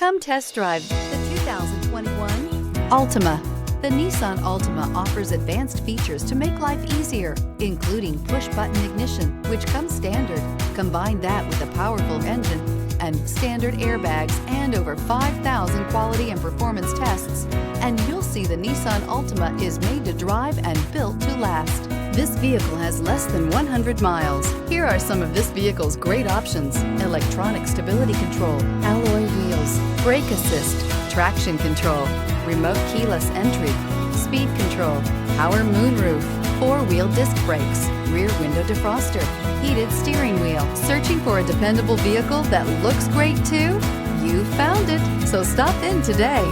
Come test drive the 2021 Altima. The Nissan Altima offers advanced features to make life easier, including push-button ignition, which comes standard. Combine that with a powerful engine and standard airbags and over 5,000 quality and performance tests, and you'll see the Nissan Altima is made to drive and built to last. This vehicle has less than 100 miles. Here are some of this vehicle's great options: electronic stability control, alloy wheels, brake assist, traction control, remote keyless entry, speed control, power moonroof, four-wheel disc brakes, rear window defroster, heated steering wheel. Searching for a dependable vehicle that looks great too? You found it, so stop in today.